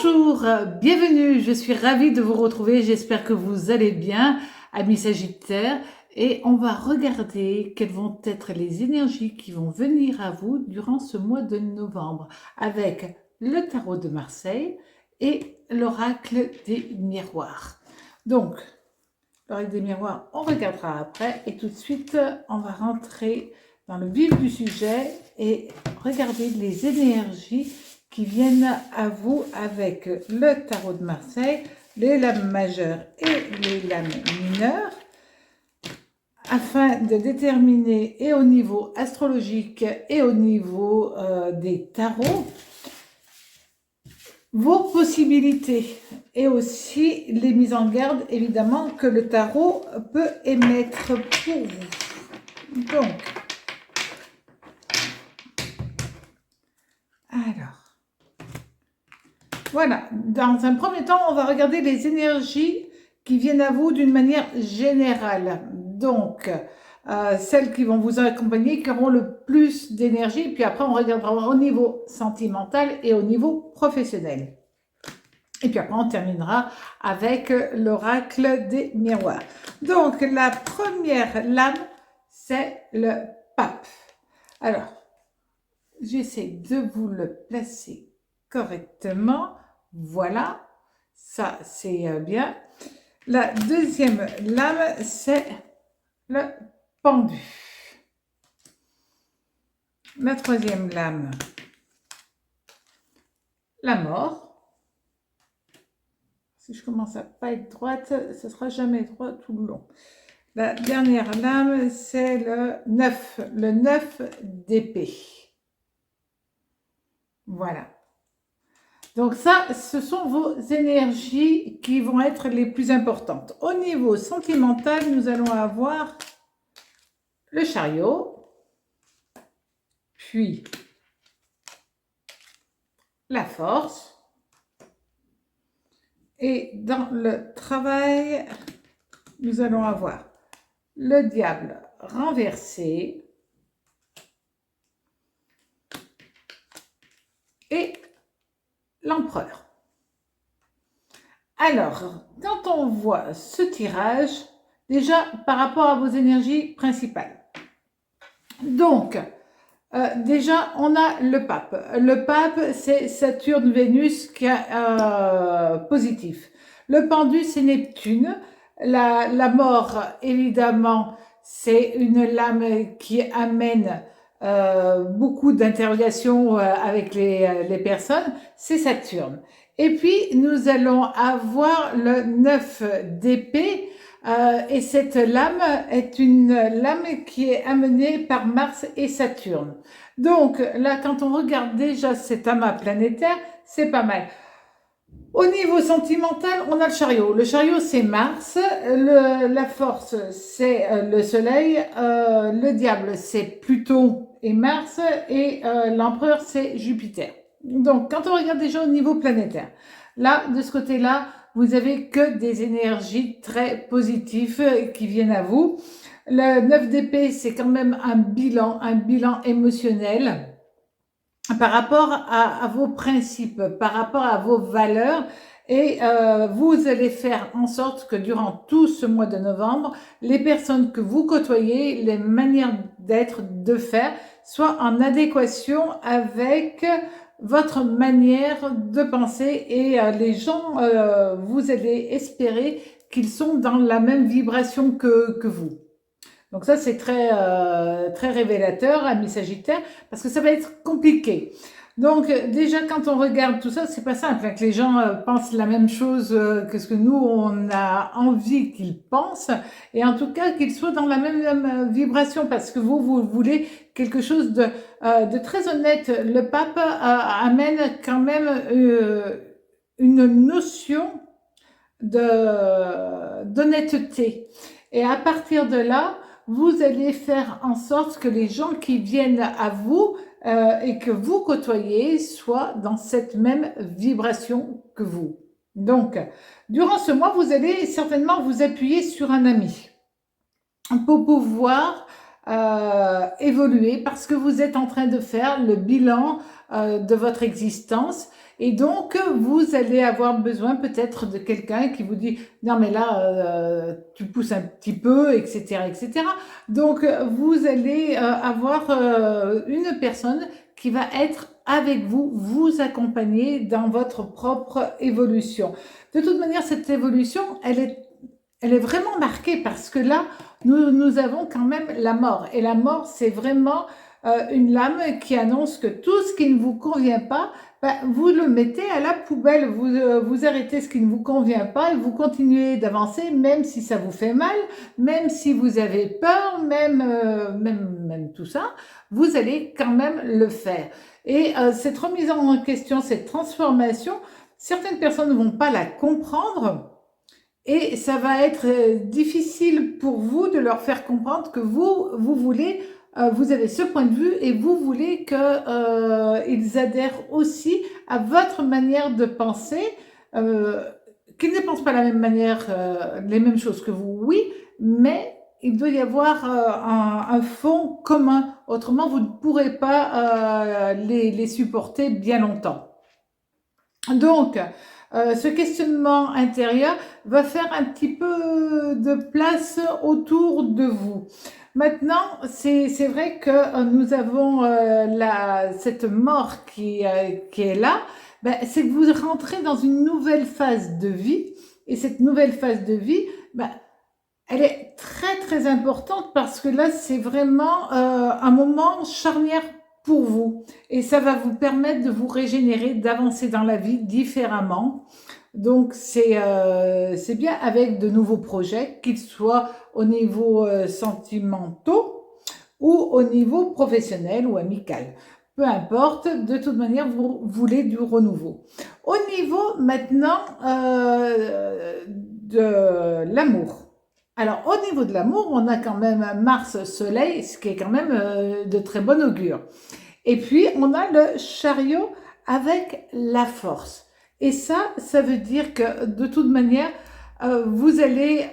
Bonjour, bienvenue, je suis ravie de vous retrouver, j'espère que vous allez bien, amis Sagittaires, et on va regarder quelles vont être les énergies qui vont venir à vous durant ce mois de novembre avec le tarot de Marseille et l'oracle des miroirs. Donc, l'oracle des miroirs, on regardera après et tout de suite, on va rentrer dans le vif du sujet et regarder les énergies qui viennent à vous avec le tarot de Marseille, les lames majeures et les lames mineures, afin de déterminer et au niveau astrologique et au niveau des tarots, vos possibilités et aussi les mises en garde évidemment que le tarot peut émettre pour vous. Donc, alors, voilà, dans un premier temps, on va regarder les énergies qui viennent à vous d'une manière générale. Donc, celles qui vont vous accompagner, qui auront le plus d'énergie, puis après on regardera au niveau sentimental et au niveau professionnel. Et puis après on terminera avec l'oracle des miroirs. Donc, la première lame, c'est le pape. Alors, j'essaie de vous le placer correctement. Voilà, ça c'est bien. La deuxième lame, c'est le pendu. La troisième lame, la mort. Si je commence à pas être droite, ce sera jamais droit tout le long. La dernière lame, c'est le 9 d'épée. Voilà. Donc ça, ce sont vos énergies qui vont être les plus importantes. Au niveau sentimental, nous allons avoir le chariot, puis la force. Et dans le travail, nous allons avoir le diable renversé et l'empereur. Alors, quand on voit ce tirage, déjà par rapport à vos énergies principales. Donc, déjà, on a le pape. Le pape, c'est Saturne-Vénus qui est positif. Le pendu, c'est Neptune. La mort, évidemment, c'est une lame qui amène beaucoup d'interrogations avec les personnes. C'est Saturne. Et puis, nous allons avoir le 9 d'épée. Et cette lame est une lame qui est amenée par Mars et Saturne. Donc là, quand on regarde déjà cet amas planétaire, c'est pas mal. Au niveau sentimental, on a le chariot. Le chariot, c'est Mars. La force, c'est le Soleil. Le diable, c'est Pluton et Mars. Et l'empereur, c'est Jupiter. Donc, quand on regarde déjà au niveau planétaire, là, de ce côté-là, vous avez que des énergies très positives qui viennent à vous. Le 9 d'épée, c'est quand même un bilan émotionnel par rapport à vos principes, par rapport à vos valeurs. Et vous allez faire en sorte que durant tout ce mois de novembre, les personnes que vous côtoyez, les manières d'être, de faire, soient en adéquation avec votre manière de penser et les gens, vous allez espérer qu'ils sont dans la même vibration que vous. Donc ça, c'est très révélateur, amis Sagittaires, parce que ça va être compliqué. Donc déjà, quand on regarde tout ça, c'est pas simple, hein, que les gens pensent la même chose que ce que nous, on a envie qu'ils pensent, et en tout cas, qu'ils soient dans la même vibration, parce que vous voulez quelque chose de très honnête. Le pape amène quand même une notion d'honnêteté. Et à partir de là, vous allez faire en sorte que les gens qui viennent à vous et que vous côtoyez soient dans cette même vibration que vous. Donc, durant ce mois, vous allez certainement vous appuyer sur un ami pour pouvoir évoluer parce que vous êtes en train de faire le bilan de votre existence. Et donc, vous allez avoir besoin peut-être de quelqu'un qui vous dit non mais là tu pousses un petit peu, etc., etc. Donc, vous allez avoir une personne qui va être avec vous, vous accompagner dans votre propre évolution. De toute manière, cette évolution, elle est vraiment marquée parce que là, nous avons quand même la mort. Et la mort, c'est vraiment une lame qui annonce que tout ce qui ne vous convient pas, ben, vous le mettez à la poubelle, vous arrêtez ce qui ne vous convient pas et vous continuez d'avancer même si ça vous fait mal, même si vous avez peur, même tout ça, vous allez quand même le faire. Et cette remise en question, cette transformation, certaines personnes ne vont pas la comprendre et ça va être difficile pour vous de leur faire comprendre que vous voulez vous avez ce point de vue et vous voulez qu'ils adhèrent aussi à votre manière de penser, qu'ils ne pensent pas la même manière, les mêmes choses que vous, oui, mais il doit y avoir un fond commun. Autrement, vous ne pourrez pas les supporter bien longtemps. Donc, ce questionnement intérieur va faire un petit peu de place autour de vous. Maintenant, c'est vrai que nous avons cette mort qui est là. Ben, c'est que vous rentrez dans une nouvelle phase de vie. Et cette nouvelle phase de vie, ben, elle est très très importante parce que là, c'est vraiment un moment charnière pour vous. Et ça va vous permettre de vous régénérer, d'avancer dans la vie différemment. Donc, c'est bien avec de nouveaux projets, qu'ils soient au niveau sentimentaux ou au niveau professionnel ou amical. Peu importe, de toute manière, vous voulez du renouveau. Au niveau maintenant de l'amour. Alors, au niveau de l'amour, on a quand même Mars, Soleil, ce qui est quand même de très bon augure. Et puis, on a le chariot avec la force. Et ça veut dire que de toute manière, vous allez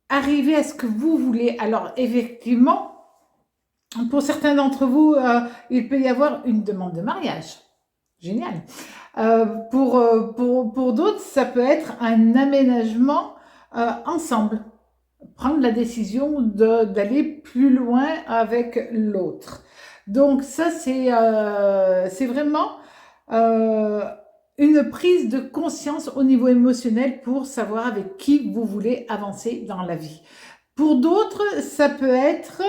arriver à ce que vous voulez. Alors, effectivement, pour certains d'entre vous, il peut y avoir une demande de mariage. Génial. Pour d'autres, ça peut être un aménagement ensemble. Prendre la décision d'aller plus loin avec l'autre. Donc ça, c'est vraiment une prise de conscience au niveau émotionnel pour savoir avec qui vous voulez avancer dans la vie. Pour d'autres, ça peut être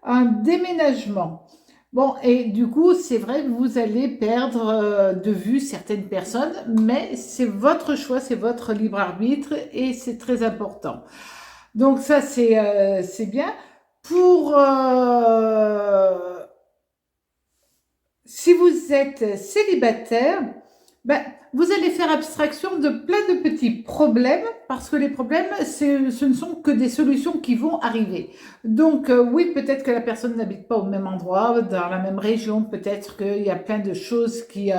un déménagement. Bon, et du coup, c'est vrai que vous allez perdre de vue certaines personnes, mais c'est votre choix, c'est votre libre arbitre et c'est très important. Donc ça, c'est bien. Pour si vous êtes célibataire, ben, vous allez faire abstraction de plein de petits problèmes parce que les problèmes, ce ne sont que des solutions qui vont arriver. Donc oui, peut-être que la personne n'habite pas au même endroit, dans la même région, peut-être qu'il y a plein de choses qui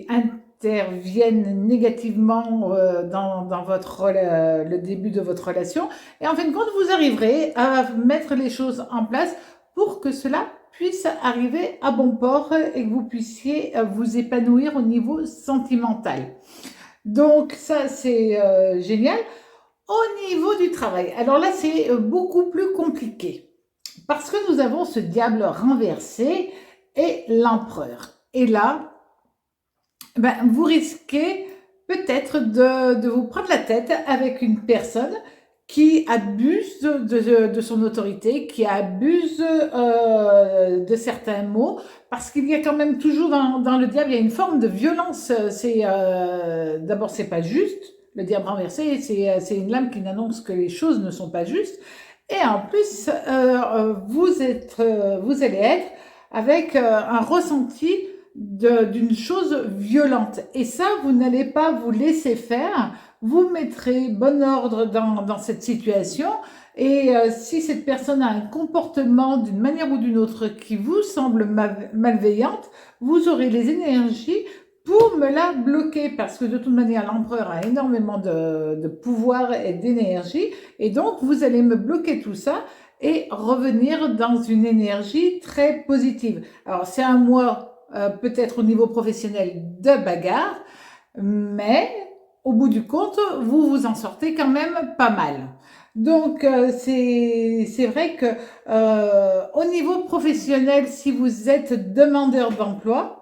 interviennent négativement dans le début de votre relation. Et en fin de compte, vous arriverez à mettre les choses en place pour que cela puisse arriver à bon port et que vous puissiez vous épanouir au niveau sentimental. Donc ça, c'est génial. Au niveau du travail, alors là, c'est beaucoup plus compliqué parce que nous avons ce diable renversé et l'empereur. Et là, ben, vous risquez peut-être de vous prendre la tête avec une personne qui abuse de son autorité, qui abuse de certains mots, parce qu'il y a quand même toujours dans le diable, il y a une forme de violence. D'abord, c'est pas juste. Le diable renversé, c'est une lame qui n'annonce que les choses ne sont pas justes. Et en plus, vous allez être avec un ressenti d'une chose violente. Et ça, vous n'allez pas vous laisser faire. Vous mettrez bon ordre dans cette situation. Et si cette personne a un comportement d'une manière ou d'une autre qui vous semble malveillante, vous aurez les énergies pour me la bloquer, parce que de toute manière, l'empereur a énormément de pouvoir et d'énergie, et donc vous allez me bloquer tout ça, et revenir dans une énergie très positive. Alors, c'est un mois peut-être au niveau professionnel de bagarre, mais au bout du compte, vous vous en sortez quand même pas mal. Donc, c'est vrai que au niveau professionnel, si vous êtes demandeur d'emploi,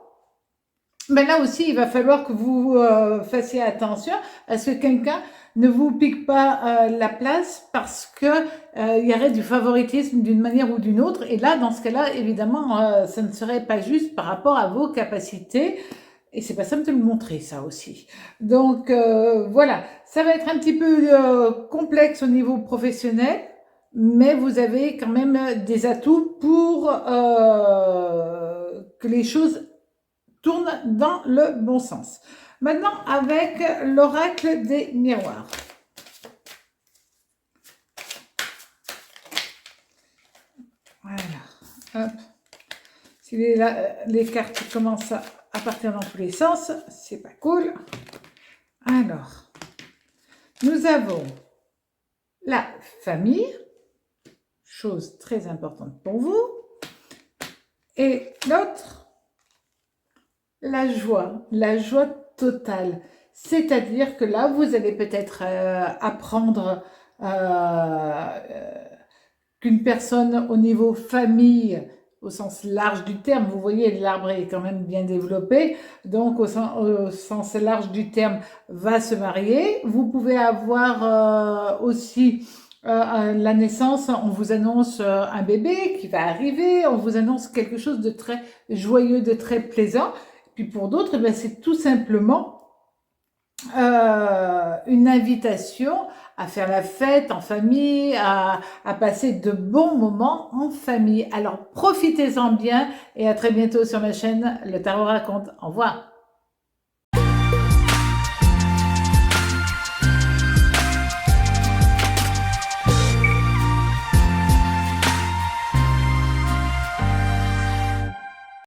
ben là aussi, il va falloir que vous fassiez attention à ce que quelqu'un ne vous pique pas la place parce que il y aurait du favoritisme d'une manière ou d'une autre. Et là, dans ce cas-là, évidemment, ça ne serait pas juste par rapport à vos capacités. Et c'est pas simple de le montrer, ça aussi. Donc voilà, ça va être un petit peu complexe au niveau professionnel, mais vous avez quand même des atouts pour que les choses tournent dans le bon sens. Maintenant, avec l'oracle des miroirs. Voilà. Hop. Si les cartes commencent à partir dans tous les sens, c'est pas cool. Alors, nous avons la famille, chose très importante pour vous, et l'autre, la joie totale. C'est-à-dire que là, vous allez peut-être apprendre qu'une personne au niveau famille, au sens large du terme, vous voyez, l'arbre est quand même bien développé, donc au sens large du terme, va se marier. Vous pouvez avoir aussi la naissance, on vous annonce un bébé qui va arriver, on vous annonce quelque chose de très joyeux, de très plaisant. Puis pour d'autres, ben, c'est tout simplement une invitation à faire la fête en famille, à passer de bons moments en famille. Alors profitez-en bien et à très bientôt sur ma chaîne Le Tarot Raconte. Au revoir.